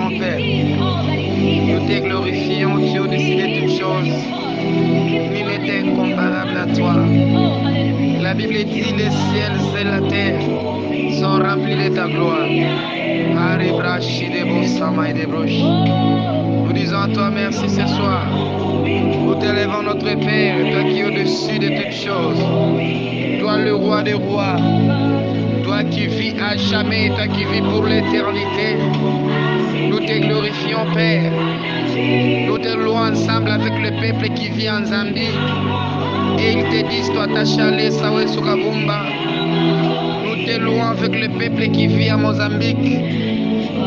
glorifions, Père. Nous te glorifions, tu es au-dessus de toutes choses. Nul n'est incomparable à toi. La Bible dit les ciels et la terre sont remplis de ta gloire. Nous disons à toi merci ce soir. Nous t'élevons notre Père, toi qui es au-dessus de toutes choses. Toi le roi des rois. Toi qui vis à jamais, toi qui vis pour l'éternité. Nous te glorifions, Père. Nous te louons ensemble avec le peuple qui vit en Zambie. Et ils te disent, toi, ta chalet, Sawe Sukabumba. Nous te louons avec le peuple qui vit à Mozambique.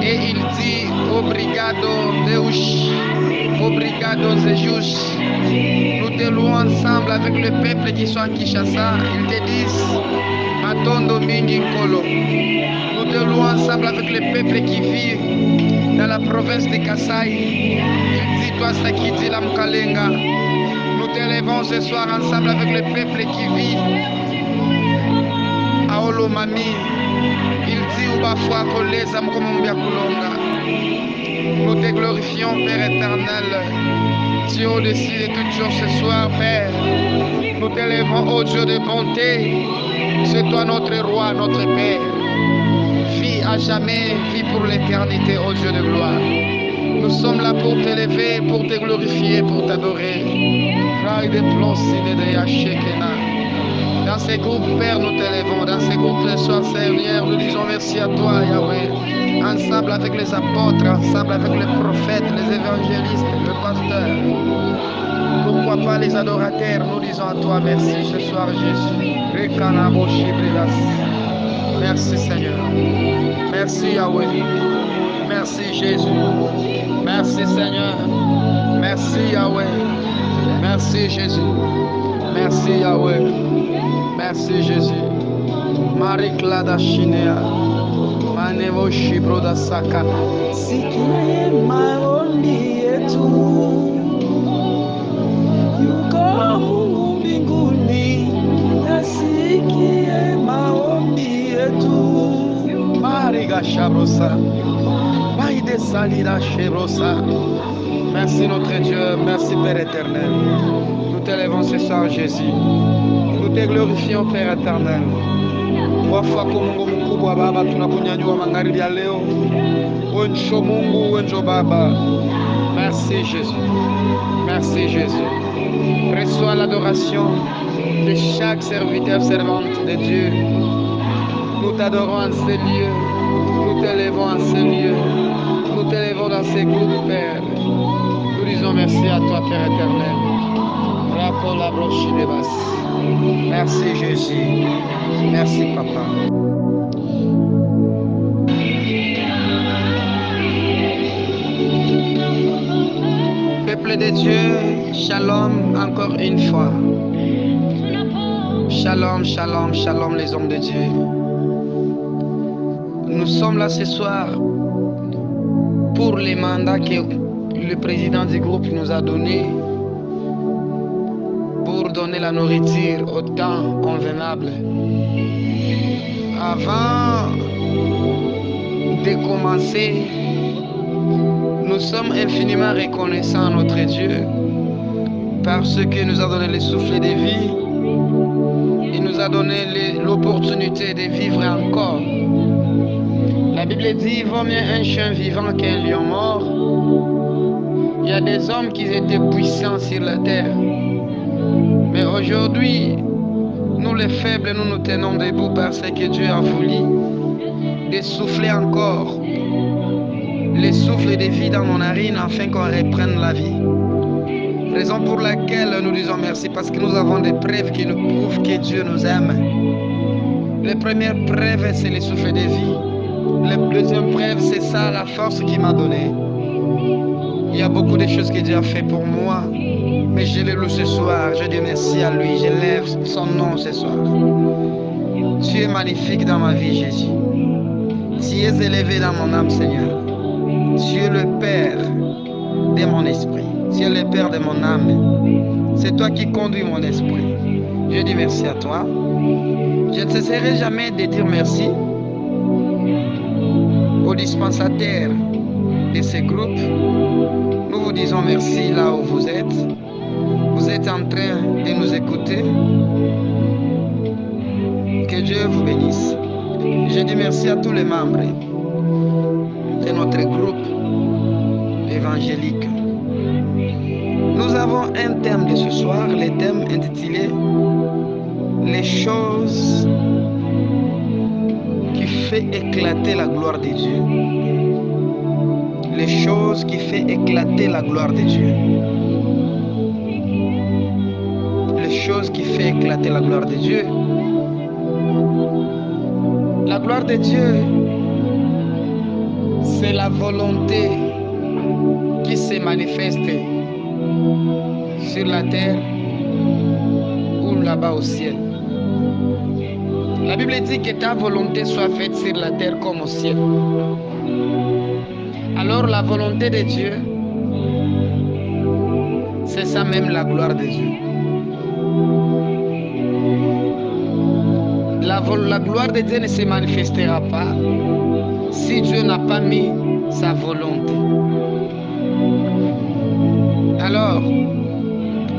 Et il dit, obrigado, Deus, obrigado, Jesus. Nous te louons ensemble avec le peuple qui soit à Kinshasa. Ils te disent, Atondo Mingi Kolo. Nous te louons ensemble avec le peuple qui vit dans la province de Kasaï. Il dit, toi, Sakiti Lamkalenga. Nous t'élevons ce soir ensemble avec le peuple qui vit à Olomami. Il dit Ubafwa Koleza Mkomumbia Kulonga. Nous te glorifions, Père éternel. Tu es au-dessus de toutes choses ce soir, Père. Nous t'élevons au Dieu de bonté. C'est toi notre roi, notre Père. Vis à jamais, vis pour l'éternité, ô Dieu de gloire. Nous sommes là pour t'élever, pour te glorifier, pour t'adorer. Dans ces groupes, Père, nous t'élevons. Dans ces groupes, ce soir, Seigneur, nous disons merci à toi, Yahweh. Ensemble avec les apôtres, ensemble avec les prophètes, les évangélistes, le pasteur. Pourquoi pas les adorateurs, nous disons à toi merci ce soir, Jésus. Merci, Seigneur. Merci, Yahweh. Merci, Jésus. Merci, Seigneur. Merci, Yahweh. Merci, Jésus. Merci, Yahweh. Merci, Jésus. Marie Clada Shinea. Manevo Shibro da Saka. Sikie maombi yetu, yuko Mungu mbinguni, asikie maombi yetu. Mariga Shabrosa. Maïde Salida Shebrosa. Merci notre Dieu, merci Père éternel. Nous t'élevons ce soir, Jésus. Nous te glorifions, Père éternel. Wafa Mungu mkubwa Baba, tunakunyanyua magharibi ya leo. Wenjo Mungu, wenjo Baba. Merci Jésus. Merci Jésus. Reçois l'adoration de chaque serviteur, servante de Dieu. Nous t'adorons en ces lieux. Nous t'élevons en ces lieux. Nous t'élevons dans ces groupes, Père. Nous disons merci à toi, Père éternel. Merci Jésus. Merci Papa. Peuple de Dieu, shalom encore une fois. Shalom, shalom, shalom les hommes de Dieu. Nous sommes là ce soir pour les mandats que le président du groupe nous a donnés pour donner la nourriture au temps convenable. Avant de commencer, nous sommes infiniment reconnaissants à notre Dieu parce qu'il nous a donné le souffle de vie. Il nous a donné l'opportunité de vivre encore. La Bible dit, il vaut mieux un chien vivant qu'un lion mort. Il y a des hommes qui étaient puissants sur la terre. Mais aujourd'hui, nous les faibles, nous nous tenons debout parce que Dieu a voulu de souffler encore le souffle de vie dans nos narines afin qu'on reprenne la vie. Raison pour laquelle nous disons merci, parce que nous avons des preuves qui nous prouvent que Dieu nous aime. La première preuve, c'est le souffle de vie. La deuxième preuve, c'est ça, la force qu'il m'a donnée. Il y a beaucoup de choses que Dieu a fait pour moi, mais je le loue ce soir. Je dis merci à lui, je lève son nom ce soir. Tu es magnifique dans ma vie, Jésus. Tu es élevé dans mon âme, Seigneur. Tu es le Père de mon esprit. Tu es le Père de mon âme. C'est toi qui conduis mon esprit. Je dis merci à toi. Je ne cesserai jamais de dire merci au dispensateur de ces groupes, nous vous disons merci là où vous êtes. Vous êtes en train de nous écouter. Que Dieu vous bénisse. Je dis merci à tous les membres de notre groupe évangélique. Nous avons un thème de ce soir, le thème intitulé les choses qui fait éclater la gloire de Dieu. Les choses qui fait éclater la gloire de Dieu. Les choses qui fait éclater la gloire de Dieu. La gloire de Dieu, c'est la volonté qui se manifeste sur la terre ou là-bas au ciel. La Bible dit que ta volonté soit faite sur la terre comme au ciel. Alors la volonté de Dieu, c'est ça même la gloire de Dieu. La gloire de Dieu ne se manifestera pas si Dieu n'a pas mis sa volonté. Alors,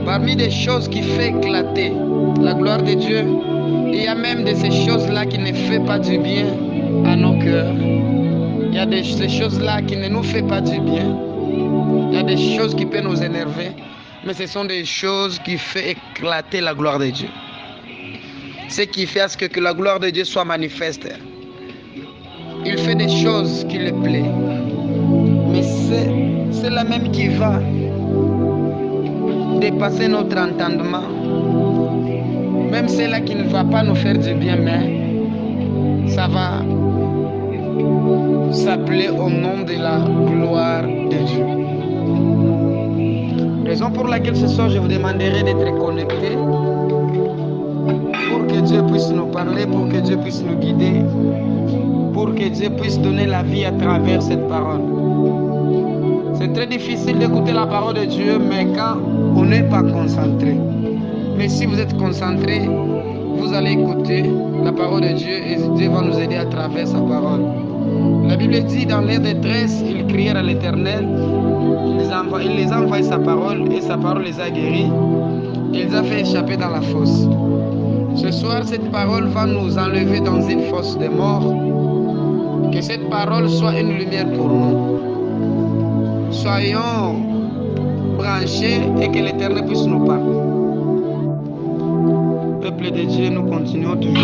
parmi des choses qui font éclater la gloire de Dieu, il y a même de ces choses-là qui ne font pas du bien à nos cœurs. Il y a de ces choses-là qui ne nous font pas du bien. Il y a des choses qui peuvent nous énerver, mais ce sont des choses qui font éclater la gloire de Dieu. Ce qui fait à ce que la gloire de Dieu soit manifeste. Il fait des choses qui le plaisent. Mais c'est la même qui va dépasser notre entendement. Même celle-là qui ne va pas nous faire du bien, mais ça va s'appeler au nom de la gloire de Dieu. Raison pour laquelle ce soir je vous demanderai d'être connectés pour que Dieu puisse nous parler, pour que Dieu puisse nous guider, pour que Dieu puisse donner la vie à travers cette parole. C'est très difficile d'écouter la parole de Dieu, mais quand on n'est pas concentré. Mais si vous êtes concentré, vous allez écouter la parole de Dieu et Dieu va nous aider à travers sa parole. La Bible dit dans leur détresse, ils crièrent à l'Éternel, il les a envoyé sa parole et sa parole les a guéris. Il les a fait échapper dans la fosse. Ce soir, cette parole va nous enlever dans une fosse de mort. Que cette parole soit une lumière pour nous. Soyons branchés et que l'Éternel puisse nous parler. Peuple de Dieu, nous continuons toujours.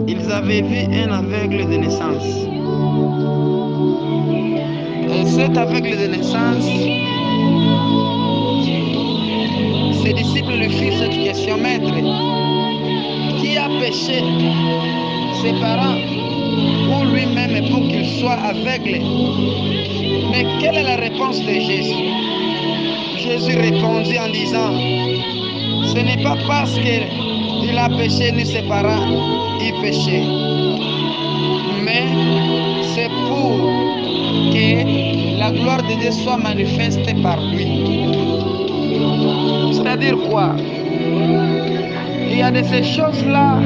Ils avaient vu un aveugle de naissance. Et cet aveugle de naissance, ses disciples lui firent cette question: Maître, qui a péché, ses parents ou lui-même pour qu'il soit aveugle? Mais quelle est la réponse de Jésus? Jésus répondit en disant: ce n'est pas parce qu'il a péché ni ses parents y péché, mais c'est pour que la gloire de Dieu soit manifestée par lui. C'est-à-dire quoi? Il y a de ces choses-là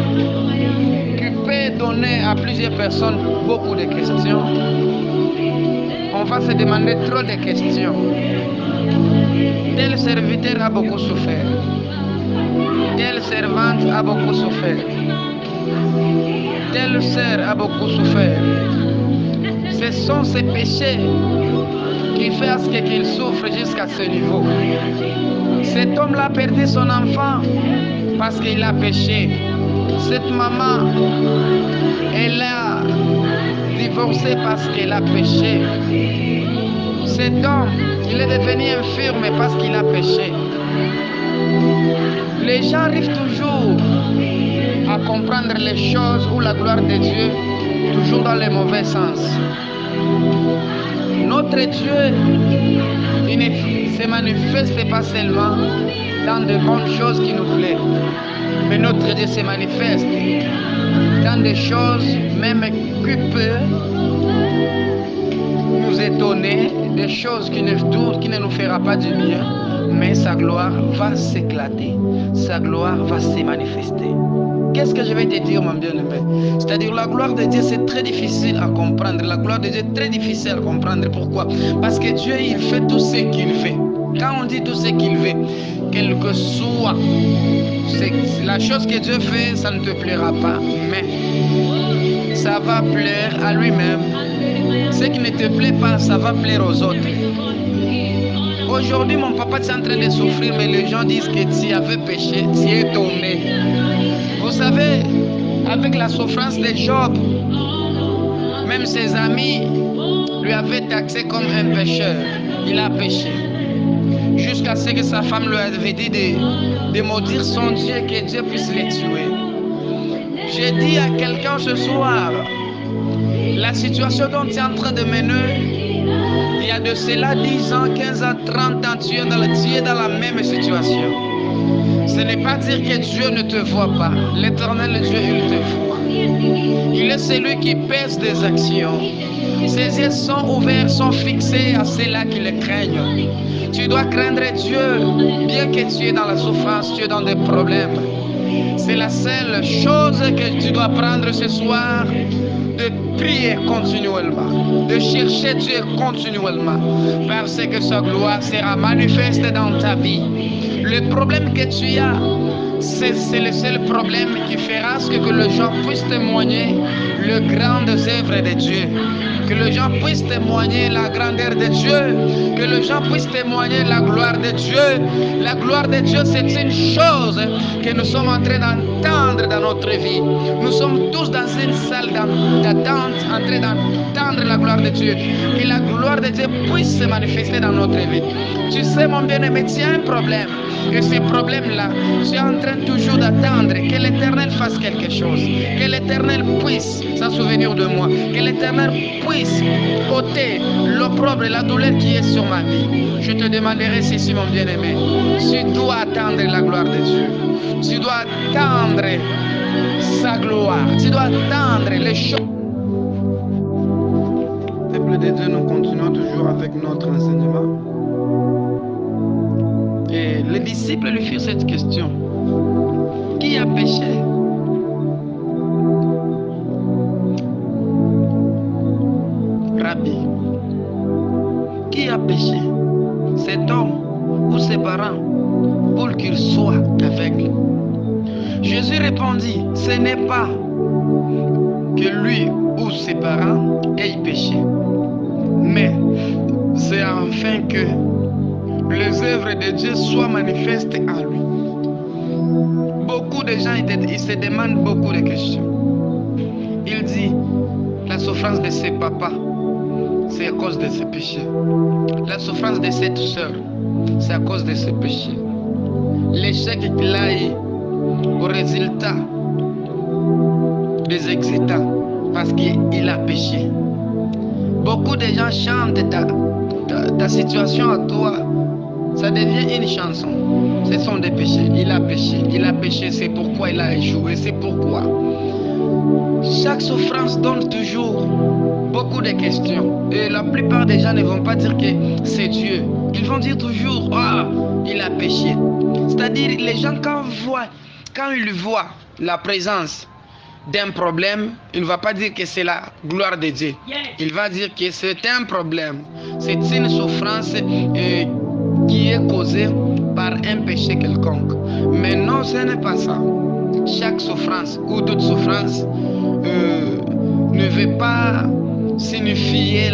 qui peuvent donner à plusieurs personnes beaucoup de questions. On va se demander trop de questions. Tel serviteur a beaucoup souffert. Telle servante a beaucoup souffert. Telle sœur a beaucoup souffert. Ce sont ces péchés qui font qu'il souffre jusqu'à ce niveau. Cet homme-là a perdu son enfant parce qu'il a péché. Cette maman, elle a divorcé parce qu'elle a péché. Cet homme, il est devenu infirme parce qu'il a péché. Les gens arrivent toujours à comprendre les choses ou la gloire de Dieu toujours dans le mauvais sens. Notre Dieu, il ne se manifeste pas seulement dans de bonnes choses qui nous plaisent, mais notre Dieu se manifeste dans des choses même qui peuvent nous étonner, des choses qui ne nous fera pas du bien, mais sa gloire va s'éclater, sa gloire va se manifester. Qu'est-ce que je vais te dire, mon bien-aimé? C'est-à-dire, la gloire de Dieu, c'est très difficile à comprendre. La gloire de Dieu est très difficile à comprendre. Pourquoi? Parce que Dieu, il fait tout ce qu'il fait. Quand on dit tout ce qu'il veut, quel que soit la chose que Dieu fait, ça ne te plaira pas, mais ça va plaire à lui-même. Ce qui ne te plaît pas, ça va plaire aux autres. Aujourd'hui, mon papa, tu es en train de souffrir, mais les gens disent que tu avais péché, tu es tombé. Vous savez, avec la souffrance de Job, même ses amis lui avaient taxé comme un pécheur. Il a péché. Jusqu'à ce que sa femme lui avait dit de maudire son Dieu, que Dieu puisse les tuer. J'ai dit à quelqu'un ce soir, la situation dont tu es en train de mener, il y a de cela 10 ans, 15 ans, 30 ans, tu es dans la même situation. Ce n'est pas dire que Dieu ne te voit pas. L'éternel Dieu, il te voit. Il est celui qui pèse des actions. Ses yeux sont ouverts, sont fixés à ceux-là qui le craignent. Tu dois craindre Dieu, bien que tu es dans la souffrance, tu es dans des problèmes. C'est la seule chose que tu dois prendre ce soir, de prier continuellement, de chercher Dieu continuellement, parce que sa gloire sera manifeste dans ta vie. Le problème que tu as, c'est le seul problème qui fera ce que les gens puissent témoigner les grandes œuvres de Dieu. Que les gens puissent témoigner la grandeur de Dieu. Que les gens puissent témoigner la gloire de Dieu. La gloire de Dieu, c'est une chose que nous sommes en train d'entendre dans notre vie. Nous sommes tous dans une salle d'attente, en train d'entendre la gloire de Dieu. Que la gloire de Dieu puisse se manifester dans notre vie. Tu sais, mon bien-aimé, tu as un problème. Et ce problème-là, tu es en train toujours d'attendre que l'Éternel fasse quelque chose. Que l'Éternel puisse s'en souvenir de moi. Que l'Éternel puisse ôter l'opprobre et la douleur qui est sur ma vie. Je te demanderai ceci, mon bien-aimé. Tu dois attendre la gloire de Dieu. Tu dois attendre sa gloire. Tu dois attendre les choses. Peuple de Dieu, nous continuons toujours avec notre enseignement. Et les disciples lui firent cette question. Qui a péché? Rabbi, qui a péché? Cet homme ou ses parents pour qu'il soit aveugle? Jésus répondit, ce n'est pas que lui ou ses parents aient péché, mais c'est afin que les œuvres de Dieu soient manifestes en lui. Beaucoup de gens ils se demandent beaucoup de questions. Il dit, la souffrance de ses papas, c'est à cause de ses péchés. La souffrance de cette soeur, c'est à cause de ses péchés. L'échec qu'il a eu au résultat des excitants, parce qu'il a péché. Beaucoup de gens chantent ta situation à toi. Ça devient une chanson. Ce sont des péchés. Il a péché, c'est pourquoi il a échoué, c'est pourquoi. Chaque souffrance donne toujours beaucoup de questions. Et la plupart des gens ne vont pas dire que c'est Dieu. Ils vont dire toujours, il a péché. C'est-à-dire, les gens quand ils voient la présence d'un problème, il ne va pas dire que c'est la gloire de Dieu. Il va dire que c'est un problème. C'est une souffrance qui est causée par un péché quelconque. Mais non, ce n'est pas ça. Chaque souffrance ou toute souffrance ne veut pas signifier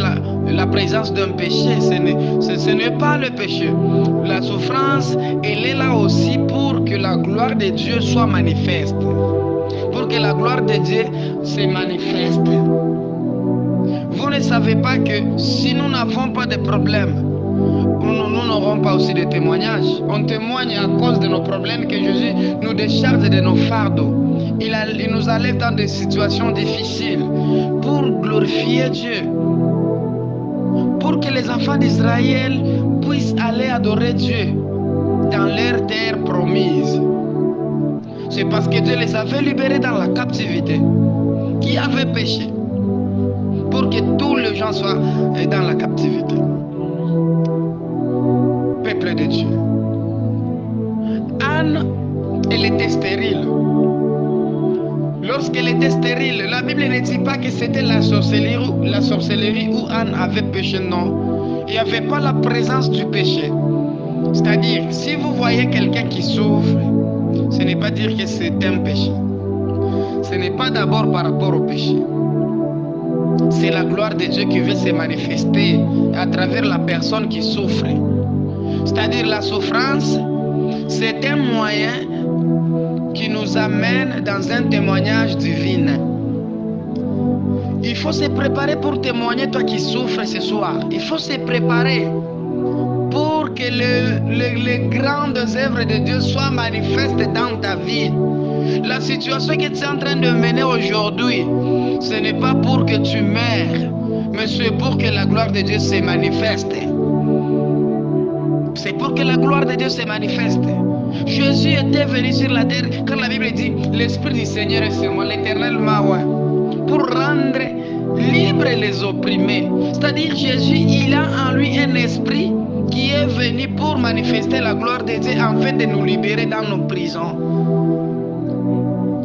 la présence d'un péché. Ce n'est pas le péché. La souffrance, elle est là aussi pour que la gloire de Dieu soit manifeste. Pour que la gloire de Dieu se manifeste. Vous ne savez pas que si nous n'avons pas de problème, nous n'aurons pas aussi de témoignages. On témoigne à cause de nos problèmes que Jésus nous décharge de nos fardeaux. Il nous enlève dans des situations difficiles pour glorifier Dieu. Pour que les enfants d'Israël puissent aller adorer Dieu dans leur terre promise. C'est parce que Dieu les avait libérés dans la captivité. Qui avait péché? Pour que tous les gens soient dans la captivité. Peuple de Dieu, pas que c'était la sorcellerie où Anne avait péché, non. Il n'y avait pas la présence du péché. C'est-à-dire, si vous voyez quelqu'un qui souffre, ce n'est pas dire que c'est un péché. Ce n'est pas d'abord par rapport au péché. C'est la gloire de Dieu qui veut se manifester à travers la personne qui souffre. C'est-à-dire la souffrance, c'est un moyen qui nous amène dans un témoignage divin. Il faut se préparer pour témoigner, toi qui souffres ce soir. Il faut se préparer pour que les grandes œuvres de Dieu soient manifestes dans ta vie. La situation que tu es en train de mener aujourd'hui, ce n'est pas pour que tu meurs, mais c'est pour que la gloire de Dieu se manifeste. C'est pour que la gloire de Dieu se manifeste. Jésus était venu sur la terre, quand la Bible dit, l'Esprit du Seigneur est sur moi, l'Éternel m'a pour rendre libres les opprimés. C'est-à-dire Jésus, il a en lui un esprit qui est venu pour manifester la gloire de Dieu afin de nous libérer dans nos prisons.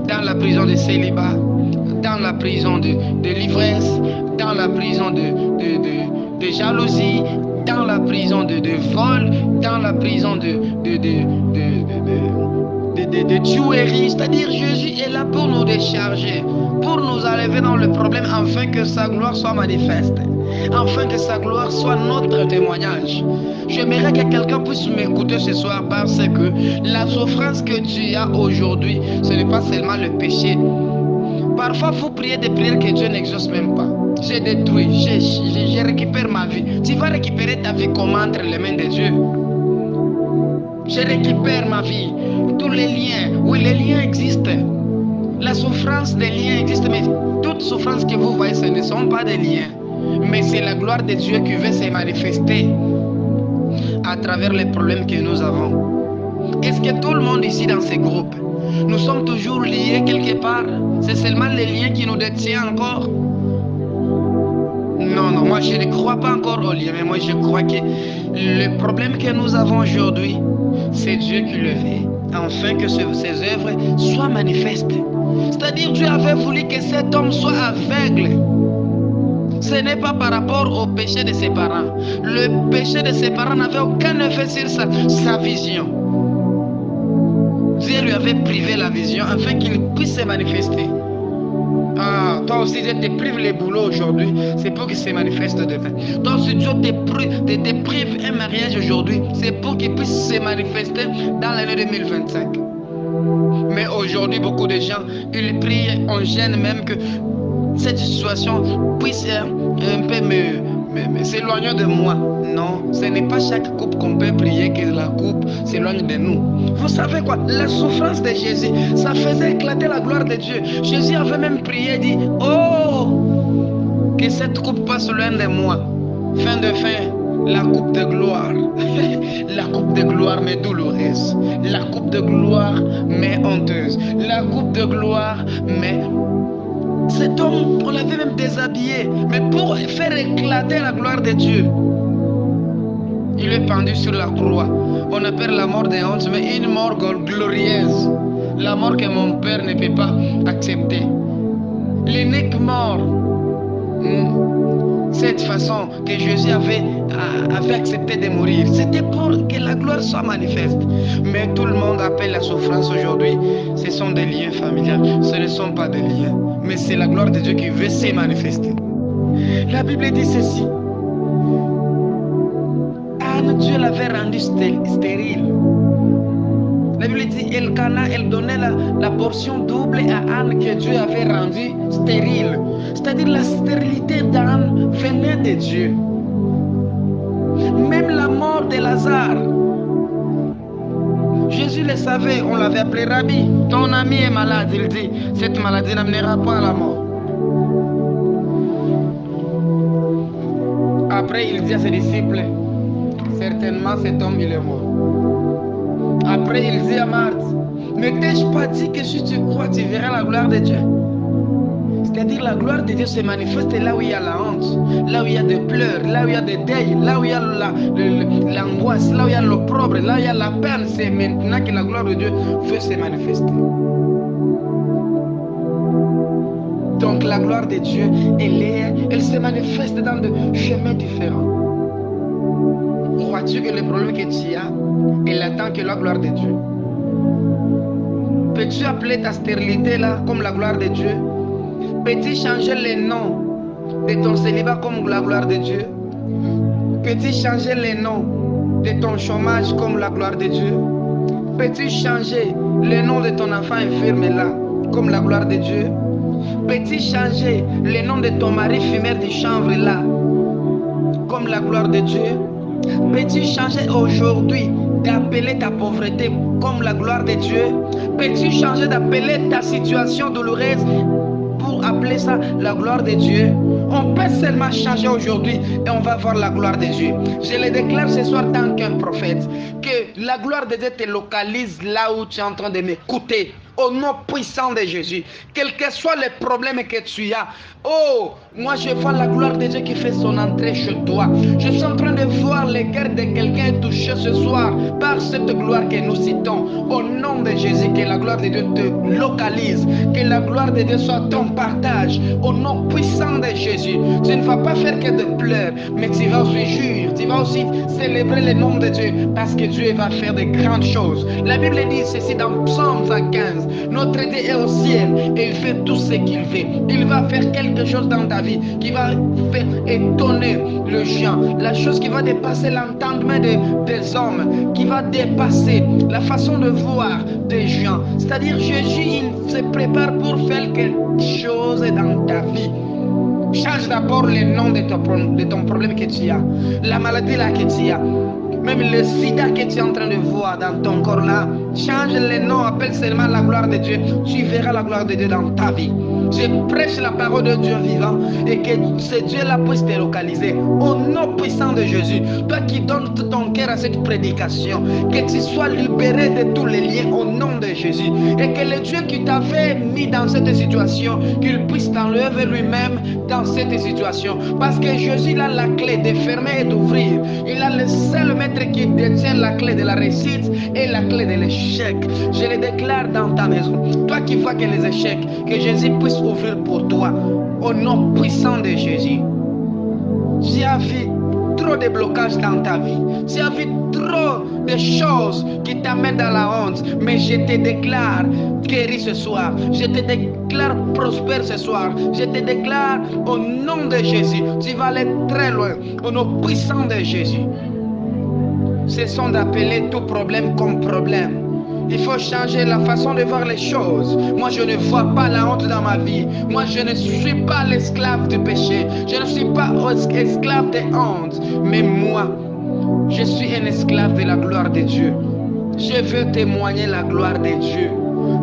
Dans la prison de célibat, dans la prison de l'ivresse, dans la prison de jalousie, dans la prison de vol, dans la prison de tuerie. C'est-à-dire Jésus est là pour nous décharger, pour nous enlever dans le problème, afin que sa gloire soit manifeste, afin que sa gloire soit notre témoignage. J'aimerais que quelqu'un puisse m'écouter ce soir, parce que la souffrance que tu as aujourd'hui, ce n'est pas seulement le péché. Parfois, vous priez des prières que Dieu n'exauce même pas. J'ai détruit, je récupère ma vie. Tu vas récupérer ta vie comment entre les mains de Dieu? Je récupère ma vie. Tous les liens, oui, les liens existent. La souffrance des liens existe, mais toute souffrance que vous voyez, ce ne sont pas des liens. Mais c'est la gloire de Dieu qui veut se manifester à travers les problèmes que nous avons. Est-ce que tout le monde ici dans ces groupes, nous sommes toujours liés quelque part? C'est seulement les liens qui nous détiennent encore? Non, moi je ne crois pas encore aux liens, mais moi je crois que le problème que nous avons aujourd'hui, c'est Dieu qui le fait, afin que ces œuvres soient manifestes. C'est-à-dire Dieu avait voulu que cet homme soit aveugle. Ce n'est pas par rapport au péché de ses parents. Le péché de ses parents n'avait aucun effet sur sa vision. Dieu lui avait privé la vision afin qu'il puisse se manifester. Ah, toi aussi Dieu te prive les boulots aujourd'hui, c'est pour qu'il se manifeste demain. Toi aussi Dieu te prive un mariage aujourd'hui, c'est pour qu'il puisse se manifester dans l'année 2025. Mais aujourd'hui, beaucoup de gens, ils prient, on gêne même que cette situation puisse un peu s'éloigner de moi. Non, ce n'est pas chaque couple qu'on peut prier que la coupe s'éloigne de nous. Vous savez quoi? La souffrance de Jésus, ça faisait éclater la gloire de Dieu. Jésus avait même prié, dit, oh, que cette coupe passe loin de moi. Fin de fin, la coupe de gloire. La coupe de gloire mais douloureuse. La coupe de gloire mais honteuse. La coupe de gloire mais... Cet homme, on l'avait même déshabillé, mais pour faire éclater la gloire de Dieu, il est pendu sur la croix. On appelle la mort de honte, mais une mort glorieuse. La mort que mon père ne peut pas accepter. L'unique mort, cette façon que Jésus avait accepté de mourir, c'était pour que la gloire soit manifeste. Mais tout le monde appelle la souffrance aujourd'hui, ce sont des liens familiaux, ce ne sont pas des liens. Mais c'est la gloire de Dieu qui veut se manifester. La Bible dit ceci. Anne, Dieu l'avait rendue stérile. La Bible dit, Elkana, elle donnait la portion double à Anne que Dieu avait rendue stérile. C'est-à-dire la stérilité d'Anne venait de Dieu. Même la mort de Lazare, Jésus le savait, on l'avait appelé Rabbi. Ton ami est malade, il dit, cette maladie n'amènera pas à la mort. Après, il dit à ses disciples, certainement cet homme il est mort. Après, il dit à Marthe, ne t'ai-je pas dit que si tu crois, tu verras la gloire de Dieu? C'est-à-dire la gloire de Dieu se manifeste là où il y a la honte, là où il y a des pleurs, là où il y a des deuils, là où il y a l'angoisse, là où il y a l'opprobre, là où il y a la peine. C'est maintenant que la gloire de Dieu veut se manifester. Donc la gloire de Dieu, elle se manifeste dans des chemins différents. Crois-tu que le problème que tu as, il attend que la gloire de Dieu? Peux-tu appeler ta stérilité là comme la gloire de Dieu? Peux-tu changer le nom de ton célibat comme la gloire de Dieu? Peux-tu changer le nom de ton chômage comme la gloire de Dieu? Peux-tu changer le nom de ton enfant infirme là comme la gloire de Dieu? Peux-tu changer le nom de ton mari fumeur de chanvre là comme la gloire de Dieu? Peux-tu changer aujourd'hui d'appeler ta pauvreté comme la gloire de Dieu? Peux-tu changer d'appeler ta situation douloureuse pour appeler ça la gloire de Dieu? On peut seulement changer aujourd'hui et on va voir la gloire de Dieu. Je le déclare ce soir tant qu'un prophète, que la gloire de Dieu te localise là où tu es en train de m'écouter. Au nom puissant de Jésus, quel que soit le problème que tu as, oh, moi je vois la gloire de Dieu qui fait son entrée chez toi. Je suis en train de voir le cœur de quelqu'un touché ce soir par cette gloire que nous citons. Au nom de Jésus, que la gloire de Dieu te localise, que la gloire de Dieu soit ton partage. Au nom puissant de Jésus, tu ne vas pas faire que de pleurs, mais tu vas aussi jurer, tu vas aussi célébrer le nom de Dieu, parce que Dieu va faire de grandes choses. La Bible dit ceci dans Psaume 115. Notre Dieu est au ciel et il fait tout ce qu'il fait. Il va faire quelque chose dans ta vie qui va faire étonner le géant. La chose qui va dépasser l'entendement des hommes, qui va dépasser la façon de voir des géants. C'est-à-dire Jésus, il se prépare pour faire quelque chose dans ta vie. Change d'abord le nom de ton problème que tu as. La maladie là que tu as. Même le sida que tu es en train de voir dans ton corps là, change le nom, appelle seulement la gloire de Dieu. Tu verras la gloire de Dieu dans ta vie. Je prêche la parole de Dieu vivant et que ce Dieu-là puisse te localiser. Au nom puissant de Jésus, toi qui donnes tout ton cœur à cette prédication, que tu sois libéré de tous les liens au nom de Jésus. Et que le Dieu qui t'avait mis dans cette situation, qu'il puisse t'enlever lui-même dans cette situation. Parce que Jésus a la clé de fermer et d'ouvrir. Il a le seul maître qui détient la clé de la réussite et la clé de l'échec. Je le déclare dans ta maison. Toi qui vois que les échecs, que Jésus puisse ouvrir pour toi au nom puissant de Jésus. Tu as vu trop de blocages dans ta vie. Tu as vu trop de choses qui t'amènent dans la honte. Mais je te déclare guéri ce soir. Je te déclare prospère ce soir. Je te déclare au nom de Jésus. Tu vas aller très loin au nom puissant de Jésus. Cessons d'appeler tout problème comme problème. Il faut changer la façon de voir les choses. Moi, je ne vois pas la honte dans ma vie. Moi, je ne suis pas l'esclave du péché. Je ne suis pas esclave de honte. Mais moi, je suis un esclave de la gloire de Dieu. Je veux témoigner la gloire de Dieu.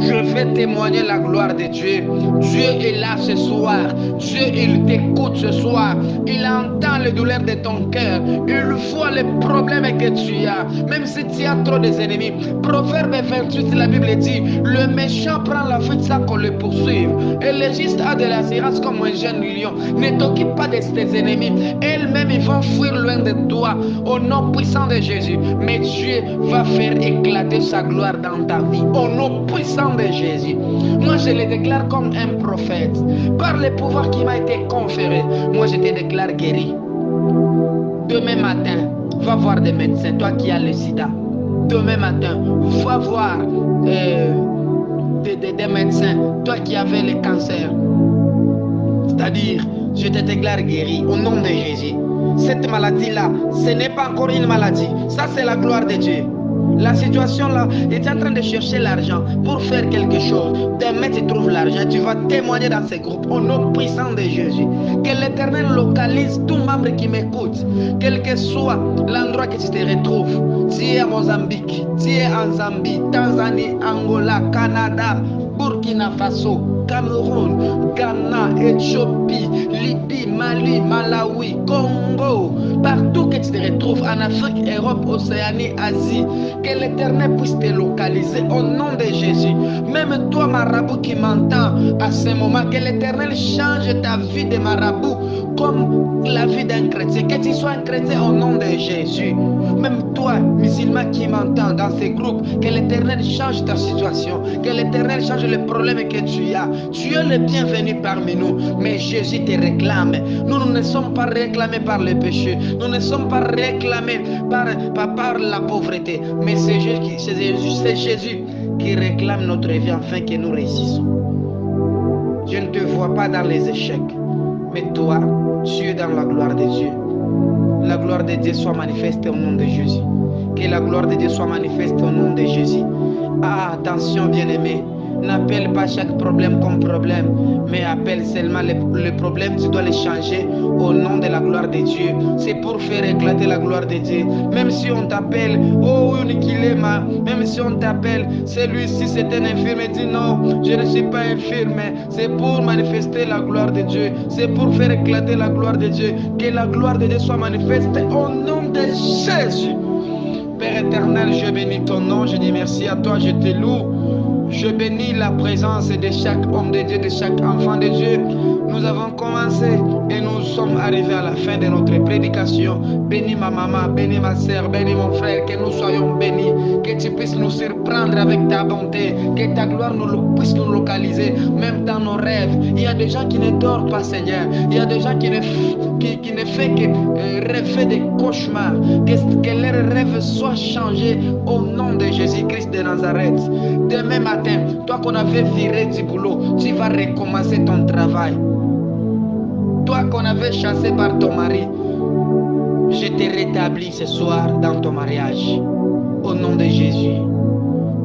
Je vais témoigner la gloire de Dieu. Dieu est là ce soir. Dieu, il t'écoute ce soir. Il entend les douleurs de ton cœur. Il voit les problèmes que tu as. Même si tu as trop d'ennemis. Proverbe 28, la Bible dit, le méchant prend la fuite sans qu'on le poursuive. Et le juste a de l'assurance comme un jeune lion. Ne t'occupe pas de tes ennemis. Elles-mêmes, ils vont fuir loin de toi. Au nom puissant de Jésus. Mais Dieu va faire éclater sa gloire dans ta vie. Au nom puissant de Jésus. Moi, je le déclare comme un prophète. Par le pouvoir qui m'a été conféré, moi, je te déclare guéri. Demain matin, va voir des médecins, toi qui as le sida. Demain matin, va voir des médecins, toi qui avais le cancer. C'est-à-dire, je te déclare guéri au nom de Jésus. Cette maladie-là, ce n'est pas encore une maladie. Ça, c'est la gloire de Dieu. La situation là est en train de chercher l'argent pour faire quelque chose. Demain tu trouves l'argent, tu vas témoigner dans ces groupes au nom puissant de Jésus. Que l'Éternel localise tout membre qui m'écoute, quel que soit l'endroit que tu te retrouves. Tu es à Mozambique, tu es en Zambie, Tanzanie, Angola, Canada, Burkina Faso, Cameroun, Ghana, Éthiopie, Libye, Mali, Malawi, Congo, partout que tu te retrouves, en Afrique, Europe, Océanie, Asie, que l'Éternel puisse te localiser au nom de Jésus. Même toi, marabout qui m'entends à ce moment, que l'Éternel change ta vie de marabout comme la vie d'un chrétien, que Que tu sois un chrétien au nom de Jésus. Même toi, musulman qui m'entend dans ces groupes, que l'Éternel change ta situation, que l'Éternel change le problème que tu as. Tu es le bienvenu parmi nous, mais Jésus te réclame. Nous ne sommes pas réclamés par le péché, nous ne sommes pas réclamés par la pauvreté, mais c'est Jésus qui réclame notre vie afin que nous réussissions. Je ne te vois pas dans les échecs, mais toi, tu es dans la gloire de Dieu. La gloire de Dieu soit manifestée au nom de Jésus. Que la gloire de Dieu soit manifestée au nom de Jésus. Ah, attention bien-aimé, n'appelle pas chaque problème comme problème, mais appelle seulement le problème, tu dois les changer au nom de la gloire de Dieu. C'est pour faire éclater la gloire de Dieu. Même si on t'appelle, oh Unikilema, même si on t'appelle, celui-ci c'est un infirme, dis non, je ne suis pas infirme. C'est pour manifester la gloire de Dieu. C'est pour faire éclater la gloire de Dieu. Que la gloire de Dieu soit manifestée au nom de Jésus. Père éternel, je bénis ton nom, je dis merci à toi, je te loue. Je bénis la présence de chaque homme de Dieu, de chaque enfant de Dieu. Nous avons commencé et nous sommes arrivés à la fin de notre prédication. Bénis ma maman, bénis ma soeur, bénis mon frère, que nous soyons bénis, que tu puisses nous surprendre avec ta bonté, que ta gloire puisse nous localiser, même dans nos rêves. Il y a des gens qui ne dorment pas, Seigneur. Il y a des gens qui ne font que rêver des cauchemars. Que leurs rêves soient changés au nom de Jésus-Christ de Nazareth. Demain matin, toi qu'on avait viré du boulot, tu vas recommencer ton travail. Toi qu'on avait chassé par ton mari, je te rétablis ce soir dans ton mariage. Au nom de Jésus.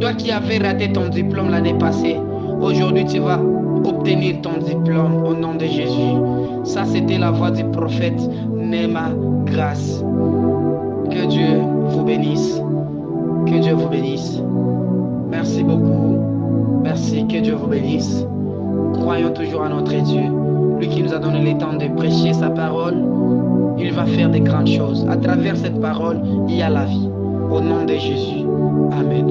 Toi qui avais raté ton diplôme l'année passée, aujourd'hui tu vas obtenir ton diplôme au nom de Jésus. Ça c'était la voix du prophète Nema Grâce. Que Dieu vous bénisse. Que Dieu vous bénisse. Merci beaucoup. Merci, que Dieu vous bénisse. Croyons toujours à notre Dieu. Lui qui nous a donné le temps de prêcher sa parole, il va faire de grandes choses. À travers cette parole, il y a la vie. Au nom de Jésus. Amen.